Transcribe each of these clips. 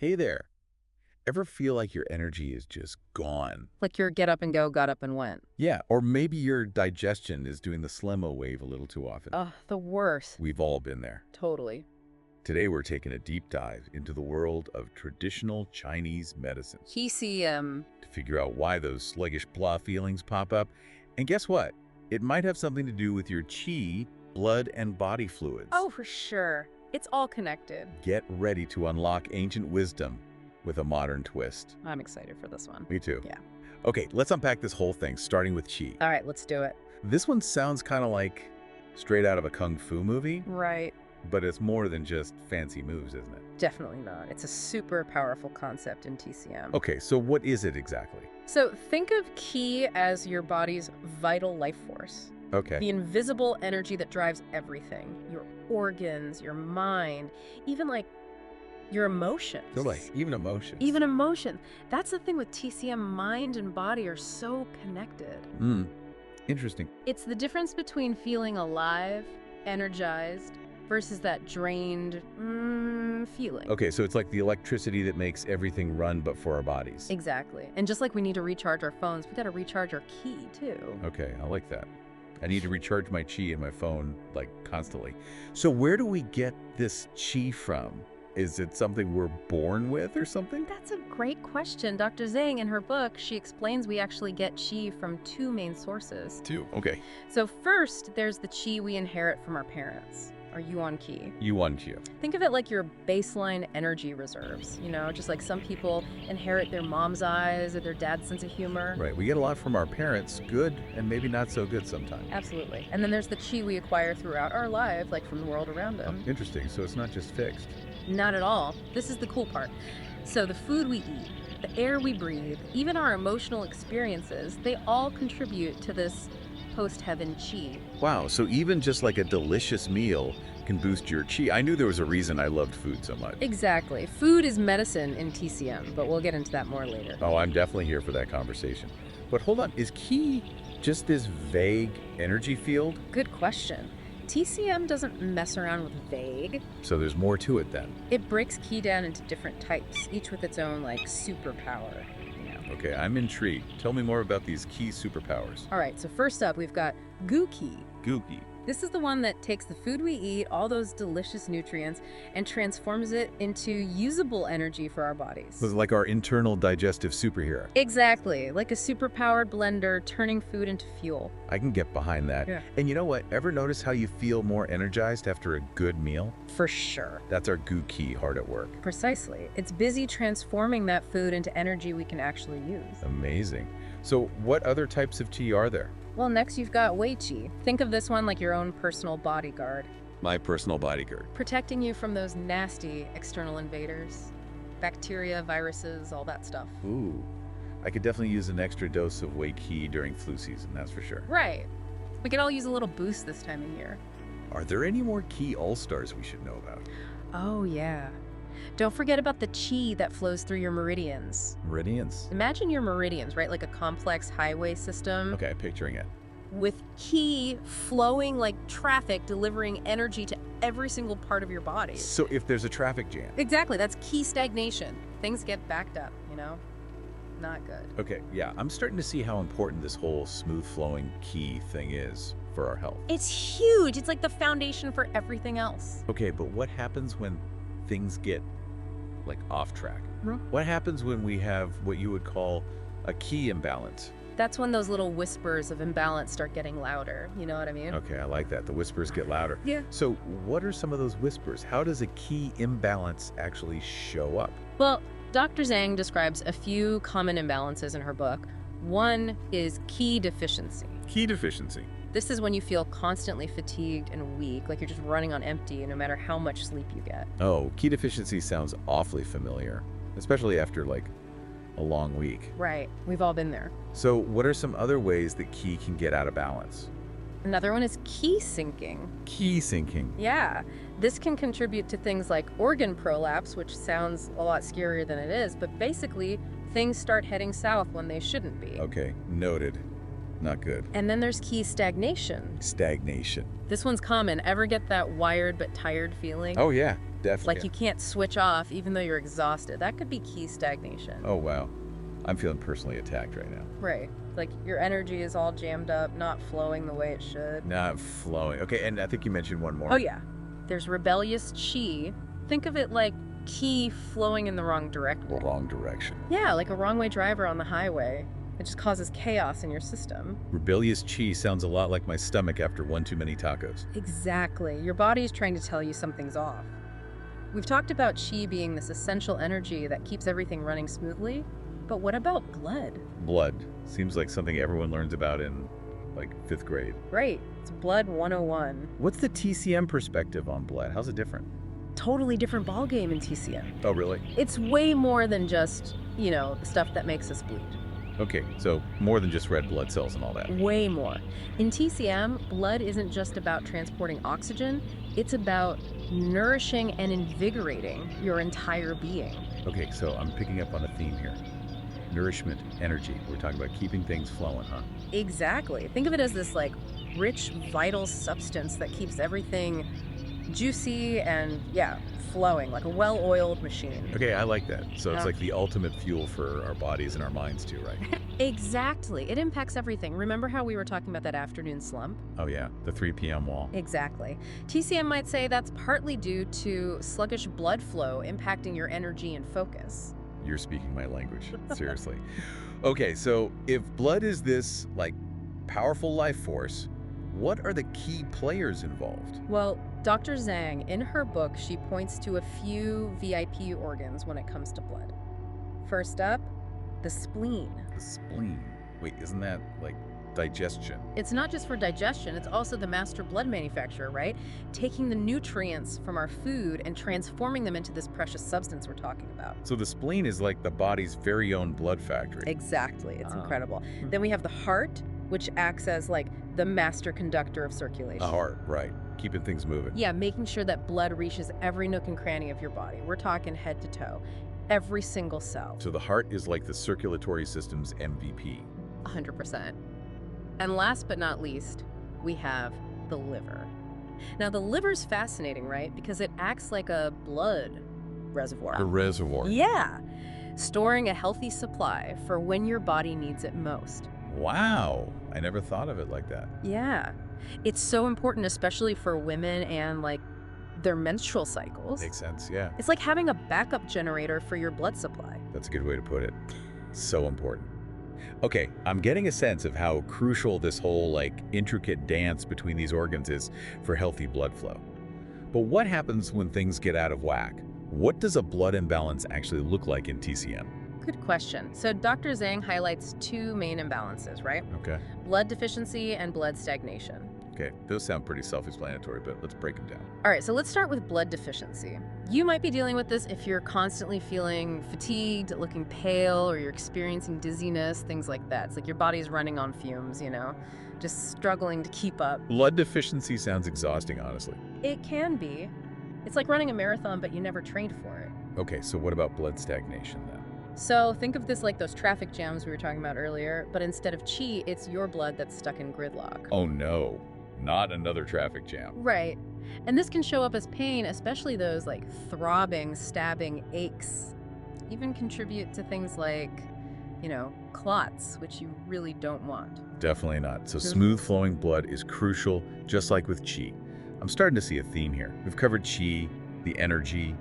Hey there. Ever feel like your energy is just gone? Like your get up and go got up and went. Yeah, or maybe your digestion is doing the Slemmo wave a little too often. Ugh, the worst. We've all been there. Totally. Today we're taking a deep dive into the world of traditional Chinese medicines TCM. to figure out why those sluggish blah feelings pop up. And guess what? It might have something to do with your qi, blood, and body fluids. Oh, for sure. It's all connected. Get ready to unlock ancient wisdom with a modern twist. I'm excited for this one. Me too. Yeah. Okay, let's unpack this whole thing, starting with qi. All right, let's do it. This one sounds kind of like straight out of a kung fu movie, Right. but it's more than just fancy moves, isn't it? Definitely not. It's a super powerful concept in TCM. Okay, so what is it exactly? So think of qi as your body's vital life force. Okay. The invisible energy that drives everything. Your organs, your mind, even like your emotions. So like, even emotions. Even emotion. That's the thing with TCM. Mind and body are so connected. Interesting. It's the difference between feeling alive, energized, versus that drained feeling. Okay, so it's like the electricity that makes everything run but for our bodies. Exactly. And just like we need to recharge our phones, we got to recharge our key too. Okay, I like that. I need to recharge my chi in my phone, like, constantly. So where do we get this chi from? Is it something we're born with or something? That's a great question. Dr. Zhang, in her book, she explains we actually get qi from two main sources. Two. Okay. So first, there's the qi we inherit from our parents, our yuan qi. Yuan qi. Think of it like your baseline energy reserves, just like some people inherit their mom's eyes or their dad's sense of humor. Right. We get a lot from our parents, good and maybe not so good sometimes. Absolutely. And then there's the qi we acquire throughout our life, like from the world around us. Interesting. So it's not just fixed. Not at all. This is the cool part. So the food we eat, the air we breathe, even our emotional experiences, they all contribute to this post-heaven qi. Wow. So even just like a delicious meal can boost your chi. I knew there was a reason I loved food so much. Exactly. Food is medicine in TCM, but we'll get into that more later. Oh, I'm definitely here for that conversation. But hold on. Is qi just this vague energy field? Good question. TCM doesn't mess around with vague. So there's more to it then. It breaks qi down into different types, each with its own, superpower. Okay, I'm intrigued. Tell me more about these key superpowers. All right, so first up, we've got gu qi. Googie. This is the one that takes the food we eat, all those delicious nutrients, and transforms it into usable energy for our bodies. So it's like our internal digestive superhero. Exactly, like a superpowered blender turning food into fuel. I can get behind that. Yeah. And you know what? Ever notice how you feel more energized after a good meal? For sure. That's our goo key hard at work. Precisely. It's busy transforming that food into energy we can actually use. Amazing. So what other types of tea are there? Well, next you've got Wei Qi. Think of this one like your own personal bodyguard, My personal bodyguard. protecting you from those nasty external invaders, bacteria, viruses, all that stuff. Ooh. I could definitely use an extra dose of Wei Qi during flu season, that's for sure. Right. We could all use a little boost this time of year. Are there any more key all-stars we should know about? Oh, yeah. Don't forget about the qi that flows through your meridians. Meridians. Imagine your meridians, right? Like a complex highway system Okay, picturing it. with qi flowing like traffic, delivering energy to every single part of your body. So if there's a traffic jam. Exactly. That's qi stagnation. Things get backed up, Not good. Okay, yeah, I'm starting to see how important this whole smooth flowing key thing is for our health. It's huge. It's like the foundation for everything else. Okay, but what happens when things get like off track? Huh? What happens when we have what you would call a key imbalance? That's when those little whispers of imbalance start getting louder. You know what I mean? Okay, I like that. The whispers get louder. Yeah. So what are some of those whispers? How does a key imbalance actually show up? Well, Dr. Zhang describes a few common imbalances in her book. One is qi deficiency. Key deficiency. This is when you feel constantly fatigued and weak, like you're just running on empty no matter how much sleep you get. Oh, key deficiency sounds awfully familiar, especially after like a long week. Right. We've all been there. So what are some other ways that key can get out of balance? Another one is qi sinking. Key sinking. Yeah. This can contribute to things like organ prolapse, which sounds a lot scarier than it is, but basically things start heading south when they shouldn't be. Okay, noted. Not good. And then there's qi stagnation. Stagnation. This one's common. Ever get that wired but tired feeling? Oh yeah. Definitely. Like you can't switch off even though you're exhausted. That could be key stagnation. Oh, wow. I'm feeling personally attacked right now. Right. Like your energy is all jammed up, not flowing the way it should. Not flowing. Okay, and I think you mentioned one more. Oh, yeah. There's rebellious chi. Think of it like ki flowing in the wrong direction. Wrong direction. Yeah, like a wrong way driver on the highway. It just causes chaos in your system. Rebellious chi sounds a lot like my stomach after one too many tacos. Exactly. Your body's trying to tell you something's off. We've talked about chi being this essential energy that keeps everything running smoothly, but what about blood? Blood. Seems like something everyone learns about in, like, 5th grade. Right. It's blood 101. What's the TCM perspective on blood? How's it different? Totally different ballgame in TCM. Oh, really? It's way more than just, the stuff that makes us bleed. Okay, so more than just red blood cells and all that. Way more. In TCM, blood isn't just about transporting oxygen, it's about nourishing and invigorating your entire being. Okay, so I'm picking up on a theme here. Nourishment, energy. We're talking about keeping things flowing, huh? Exactly. Think of it as this rich, vital substance that keeps everything juicy and, flowing like a well-oiled machine. Okay, I like that. So it's Yeah. like the ultimate fuel for our bodies and our minds too, right? Exactly. It impacts everything. Remember how we were talking about that afternoon slump? Oh yeah, the 3 p.m. wall. Exactly. TCM might say that's partly due to sluggish blood flow impacting your energy and focus. You're speaking my language, seriously. Okay, so if blood is this, powerful life force, what are the key players involved? Well, Dr. Zhang, in her book, she points to a few VIP organs when it comes to blood. First up, the spleen. The spleen. Wait, isn't that, digestion? It's not just for digestion, it's also the master blood manufacturer, right? Taking the nutrients from our food and transforming them into this precious substance we're talking about. So the spleen is like the body's very own blood factory. Exactly. It's Ah. incredible. Then we have the heart, which acts as the master conductor of circulation. A heart, right. Keeping things moving. Yeah, making sure that blood reaches every nook and cranny of your body. We're talking head to toe. Every single cell. So the heart is like the circulatory system's MVP. 100%. And last but not least, we have the liver. Now, the liver's fascinating, right? Because it acts like a blood reservoir. A reservoir. Yeah. Storing a healthy supply for when your body needs it most. Wow. I never thought of it like that. Yeah. It's so important, especially for women and their menstrual cycles. Makes sense, yeah. It's like having a backup generator for your blood supply. That's a good way to put it. So important. Okay, I'm getting a sense of how crucial this whole, intricate dance between these organs is for healthy blood flow. But what happens when things get out of whack? What does a blood imbalance actually look like in TCM? Good question. So Dr. Zhang highlights two main imbalances, right? Okay. Blood deficiency and blood stagnation. Okay, those sound pretty self-explanatory, but let's break them down. All right, so let's start with blood deficiency. You might be dealing with this if you're constantly feeling fatigued, looking pale, or you're experiencing dizziness, things like that. It's like your body's running on fumes, just struggling to keep up. Blood deficiency sounds exhausting, honestly. It can be. It's like running a marathon, but you never trained for it. Okay, so what about blood stagnation then? So think of this like those traffic jams we were talking about earlier, but instead of chi, it's your blood that's stuck in gridlock. Oh no, not another traffic jam. Right. And this can show up as pain, especially those throbbing, stabbing aches. Even contribute to things like, clots, which you really don't want. Definitely not. So smooth flowing blood is crucial, just like with chi. I'm starting to see a theme here. We've covered chi, the energy,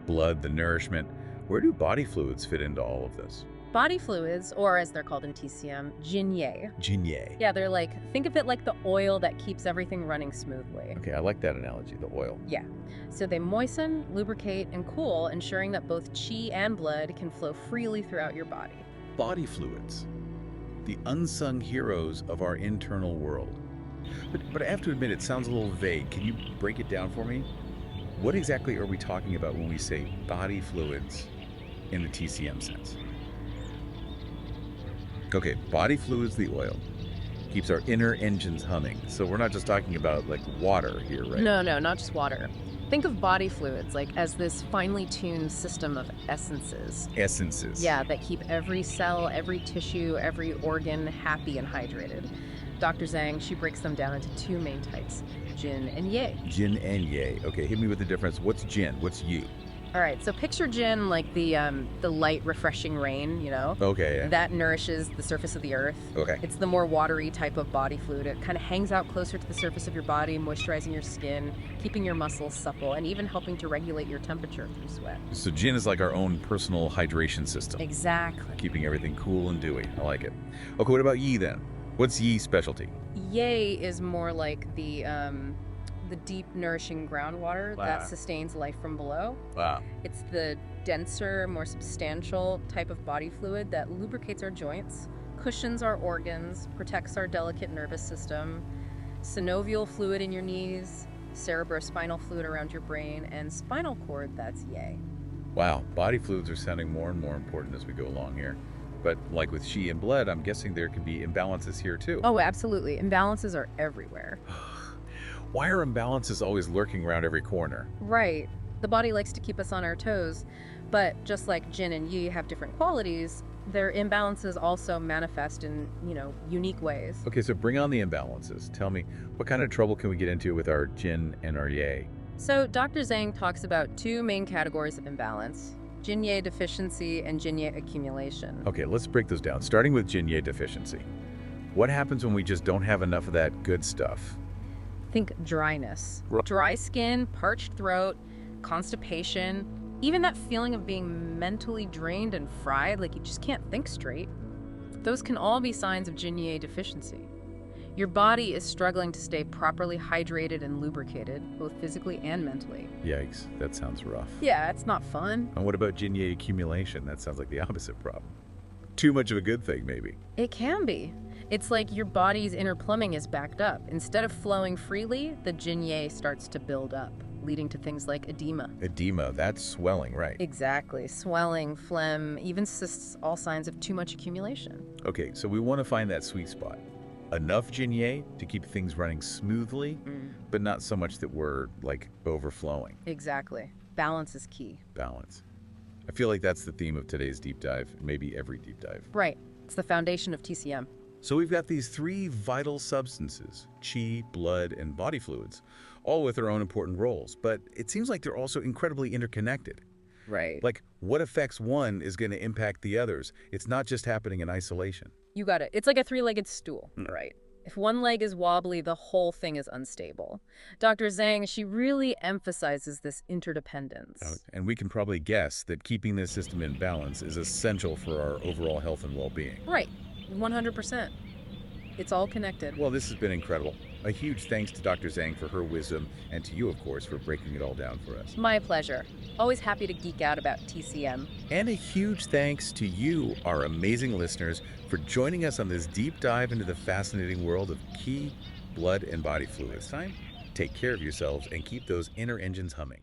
blood, the nourishment. Where do body fluids fit into all of this? Body fluids, or as they're called in TCM, Jinye. Jinye. Yeah, they're think of it like the oil that keeps everything running smoothly. Okay, I like that analogy, the oil. Yeah. So they moisten, lubricate, and cool, ensuring that both chi and blood can flow freely throughout your body. Body fluids, the unsung heroes of our internal world. But I have to admit, it sounds a little vague. Can you break it down for me? What exactly are we talking about when we say body fluids in the TCM sense? Okay, body fluids, the oil, keeps our inner engines humming. So we're not just talking about water here, right? No, not just water. Think of body fluids as this finely tuned system of essences. Essences. Yeah, that keep every cell, every tissue, every organ happy and hydrated. Dr. Zhang, she breaks them down into two main types, Jin and Ye. Jin and Ye. Okay, hit me with the difference. What's Jin? What's Yi? All right, so picture Jin like the light, refreshing rain, you know? Okay, yeah. That nourishes the surface of the earth. Okay. It's the more watery type of body fluid. It kind of hangs out closer to the surface of your body, moisturizing your skin, keeping your muscles supple, and even helping to regulate your temperature through sweat. So Jin is like our own personal hydration system, Exactly. keeping everything cool and dewy. I like it. Okay, what about Yi then? What's Yi's specialty? Ye is more like the deep, nourishing groundwater Wow. that sustains life from below. Wow. It's the denser, more substantial type of body fluid that lubricates our joints, cushions our organs, protects our delicate nervous system, synovial fluid in your knees, cerebrospinal fluid around your brain, and spinal cord, that's Ye. Wow, body fluids are sounding more and more important as we go along here. But like with Qi and blood, I'm guessing there can be imbalances here too. Oh, absolutely. Imbalances are everywhere. Why are imbalances always lurking around every corner? Right. The body likes to keep us on our toes, but just like Jin and Yi have different qualities, their imbalances also manifest in, unique ways. Okay, so bring on the imbalances. Tell me, what kind of trouble can we get into with our Jin and our Ye? So Dr. Zhang talks about two main categories of imbalance, Jin-Ye deficiency and Jin-Ye accumulation. Okay, let's break those down, starting with Jin-Ye deficiency. What happens when we just don't have enough of that good stuff? Think dryness. Right. Dry skin, parched throat, constipation, even that feeling of being mentally drained and fried, like you just can't think straight. Those can all be signs of Jin-Ye deficiency. Your body is struggling to stay properly hydrated and lubricated, both physically and mentally. Yikes, that sounds rough. Yeah, it's not fun. And what about Jin-Ye accumulation? That sounds like the opposite problem. Too much of a good thing, maybe. It can be. It's like your body's inner plumbing is backed up. Instead of flowing freely, the Jin-Ye starts to build up, leading to things like edema. Edema, that's swelling, right? Exactly. Swelling, phlegm, even cysts, all signs of too much accumulation. Okay, so we want to find that sweet spot. Enough Jin-Ye to keep things running smoothly, but not so much that we're, overflowing. Exactly. Balance is key. Balance. I feel like that's the theme of today's deep dive, maybe every deep dive. Right. It's the foundation of TCM. So we've got these three vital substances, qi, blood, and body fluids, all with their own important roles, but it seems like they're also incredibly interconnected. Right. Like, what affects one is going to impact the others. It's not just happening in isolation. You got it. It's like a three-legged stool, right? If one leg is wobbly, the whole thing is unstable. Dr. Zhang, she really emphasizes this interdependence. And we can probably guess that keeping this system in balance is essential for our overall health and well-being. Right. 100%. It's all connected. Well, this has been incredible. A huge thanks to Dr. Zhang for her wisdom, and to you, of course, for breaking it all down for us. My pleasure. Always happy to geek out about TCM. And a huge thanks to you, our amazing listeners, for joining us on this deep dive into the fascinating world of qi, blood, and body fluids. Take care of yourselves and keep those inner engines humming.